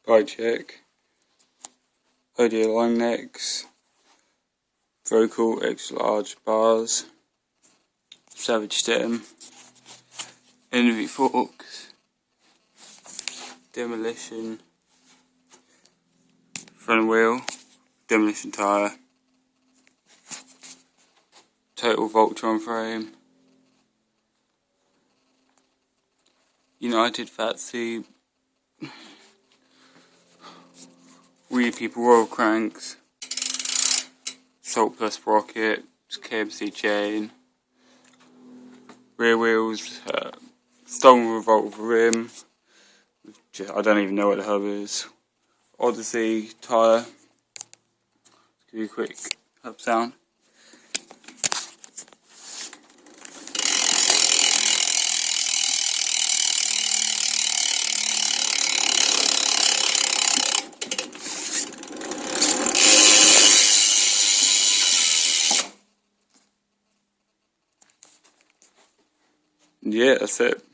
Bike Check, ODA long necks, Vocal extra large bars, Savage stem, Envy forks, Demolition, front wheel, Demolition tyre, Total Voltron frame, United Fatsie, Weird People Royal Cranks, Salt Plus Sprocket, KMC chain, rear wheels, Stolen Revolver rim, I don't even know what the hub is, Odyssey tyre, give you a quick hub sound. Yeah, that's it.